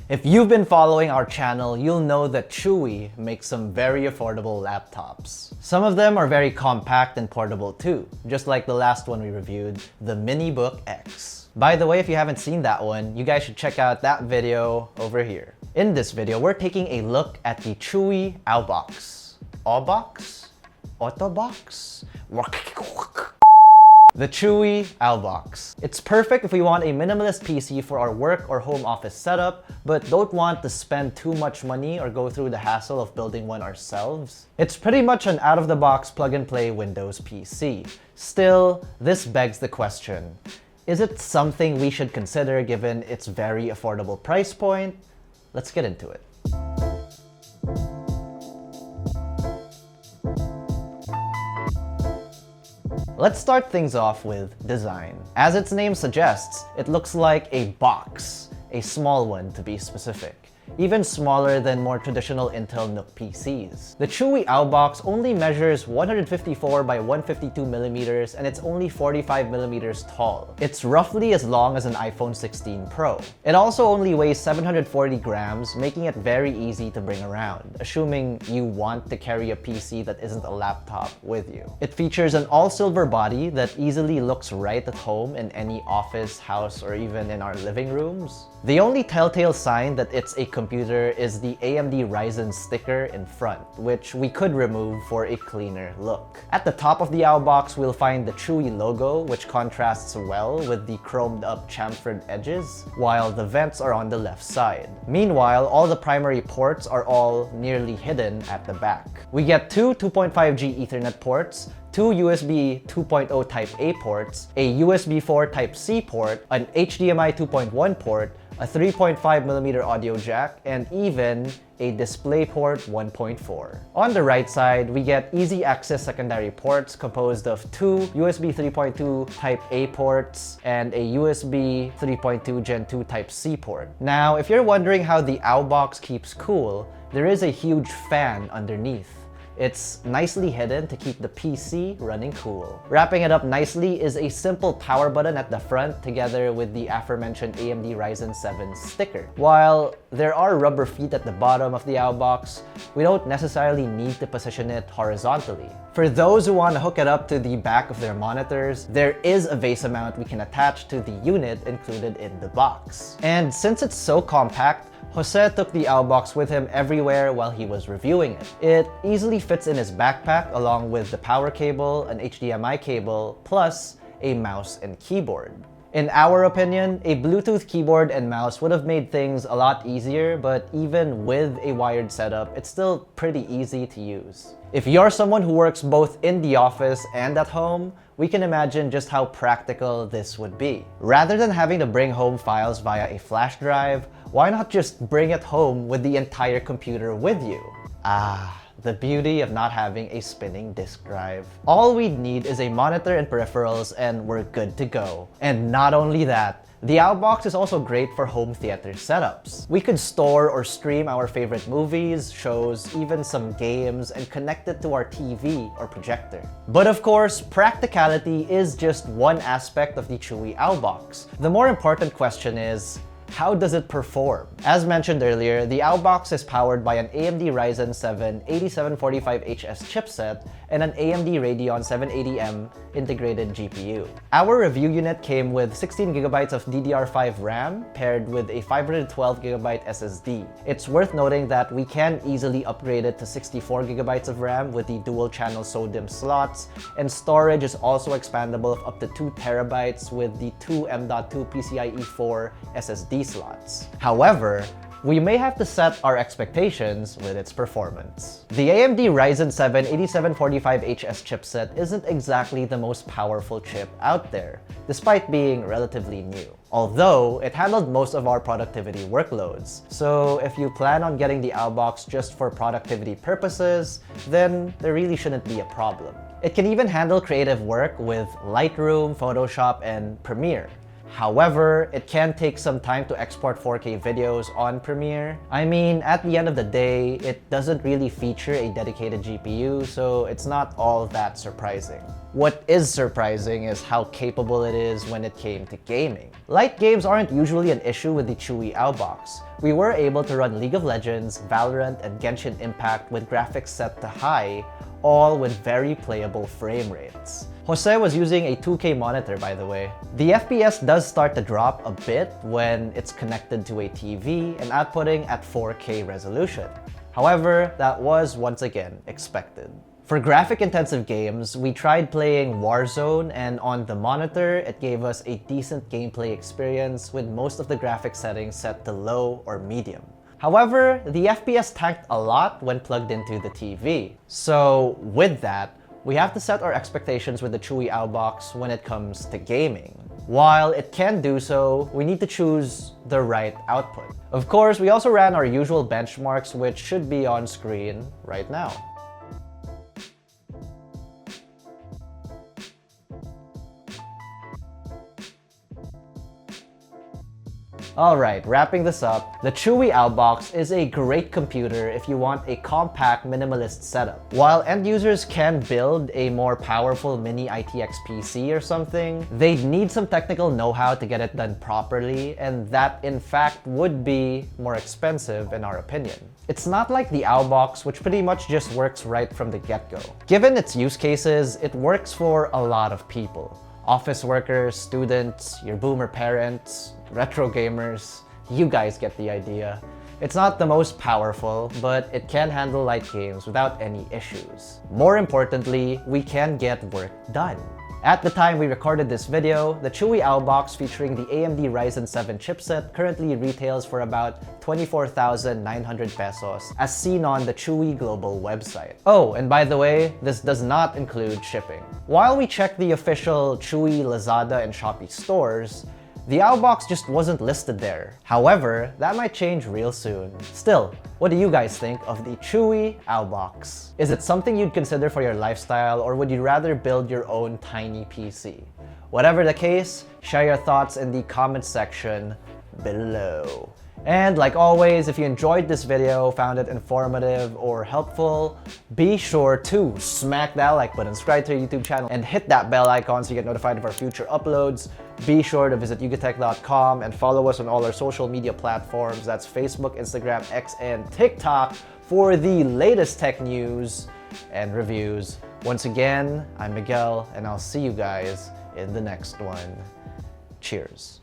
If you've been following our channel, you'll know that CHUWI makes some very affordable laptops. Some of them are very compact and portable too, just like the last one we reviewed, the MiniBook X. By the way, if you haven't seen that one, you guys should check out that video over here. In this video, we're taking a look at the CHUWI AuBox. AuBox? AuToBox? The CHUWI AuBox. It's perfect if we want a minimalist PC for our work or home office setup, but don't want to spend too much money or go through the hassle of building one ourselves. It's pretty much an out-of-the-box plug-and-play Windows PC. Still, this begs the question, is it something we should consider given its very affordable price point? Let's get into it. Let's start things off with design. As its name suggests, it looks like a box, a small one to be specific. Even smaller than more traditional Intel NUC PCs. The CHUWI AuBox only measures 154 by 152 millimeters and it's only 45 millimeters tall. It's roughly as long as an iPhone 16 Pro. It also only weighs 740 grams, making it very easy to bring around, assuming you want to carry a PC that isn't a laptop with you. It features an all-silver body that easily looks right at home in any office, house, or even in our living rooms. The only telltale sign that it's a computer is the AMD Ryzen sticker in front, which we could remove for a cleaner look. At the top of the AuBox, we'll find the CHUWI logo, which contrasts well with the chromed up chamfered edges, while the vents are on the left side. Meanwhile, all the primary ports are all nearly hidden at the back. We get two 2.5G Ethernet ports, two USB 2.0 Type A ports, a USB 4 Type C port, an HDMI 2.1 port, a 3.5mm audio jack, and even a DisplayPort 1.4. On the right side, we get easy access secondary ports composed of two USB 3.2 Type A ports and a USB 3.2 Gen 2 Type C port. Now, if you're wondering how the AuBox keeps cool, there is a huge fan underneath. It's nicely hidden to keep the PC running cool. Wrapping it up nicely is a simple power button at the front together with the aforementioned AMD Ryzen 7 sticker. While there are rubber feet at the bottom of the AuBox, we don't necessarily need to position it horizontally. For those who want to hook it up to the back of their monitors, there is a VESA mount we can attach to the unit included in the box. And since it's so compact, Jose took the AuBox with him everywhere while he was reviewing it. It easily fits in his backpack along with the power cable, an HDMI cable, plus a mouse and keyboard. In our opinion, a Bluetooth keyboard and mouse would have made things a lot easier, but even with a wired setup, it's still pretty easy to use. If you're someone who works both in the office and at home, we can imagine just how practical this would be. Rather than having to bring home files via a flash drive, why not just bring it home with the entire computer with you? The beauty of not having a spinning disk drive. All we'd need is a monitor and peripherals and we're good to go. And not only that, the AuBox is also great for home theater setups. We could store or stream our favorite movies, shows, even some games, and connect it to our TV or projector. But of course, practicality is just one aspect of the CHUWI AuBox. The more important question is, how does it perform? As mentioned earlier, the AuBox is powered by an AMD Ryzen 7 8745HS chipset and an AMD Radeon 780M integrated GPU. Our review unit came with 16GB of DDR5 RAM paired with a 512GB SSD. It's worth noting that we can easily upgrade it to 64GB of RAM with the dual-channel SODIMM slots, and storage is also expandable of up to 2TB with the two M.2 PCIe 4 SSD slots. However, we may have to set our expectations with its performance. The AMD Ryzen 7 8745HS chipset isn't exactly the most powerful chip out there, despite being relatively new. Although, it handled most of our productivity workloads. So if you plan on getting the AuBox just for productivity purposes, then there really shouldn't be a problem. It can even handle creative work with Lightroom, Photoshop, and Premiere. However, it can take some time to export 4K videos on Premiere. I mean, at the end of the day, it doesn't really feature a dedicated GPU, so it's not all that surprising. What is surprising is how capable it is when it came to gaming. Light games aren't usually an issue with the CHUWI AuBox. we were able to run League of Legends, Valorant, and Genshin Impact with graphics set to high, all with very playable frame rates. Jose was using a 2K monitor, by the way. The FPS does start to drop a bit when it's connected to a TV and outputting at 4K resolution. However, that was once again expected. For graphic-intensive games, we tried playing Warzone, and on the monitor, it gave us a decent gameplay experience with most of the graphics settings set to low or medium. However, the FPS tanked a lot when plugged into the TV. So with that, we have to set our expectations with the CHUWI AuBox when it comes to gaming. While it can do so, we need to choose the right output. Of course, we also ran our usual benchmarks, which should be on screen right now. Alright, wrapping this up, the CHUWI AuBox is a great computer if you want a compact, minimalist setup. While end users can build a more powerful mini ITX PC or something, they'd need some technical know-how to get it done properly, and that in fact would be more expensive in our opinion. It's not like the AuBox, which pretty much just works right from the get-go. Given its use cases, it works for a lot of people. Office workers, students, your boomer parents, retro gamers, you guys get the idea. It's not the most powerful, but it can handle light games without any issues. More importantly, we can get work done. At the time we recorded this video, the CHUWI AuBox featuring the AMD Ryzen 7 chipset currently retails for about 24,900 pesos, as seen on the CHUWI global website. Oh, and by the way, this does not include shipping. While we checked the official CHUWI, Lazada, and Shopee stores, the AuBox just wasn't listed there. However, that might change real soon. Still, what do you guys think of the CHUWI AuBox? Is it something you'd consider for your lifestyle, or would you rather build your own tiny PC? Whatever the case, share your thoughts in the comments section below. And like always, if you enjoyed this video, found it informative or helpful, be sure to smack that like button, subscribe to our YouTube channel, and hit that bell icon so you get notified of our future uploads. Be sure to visit yugatech.com and follow us on all our social media platforms. That's Facebook, Instagram, X, and TikTok for the latest tech news and reviews. Once again, I'm Miguel, and I'll see you guys in the next one. Cheers.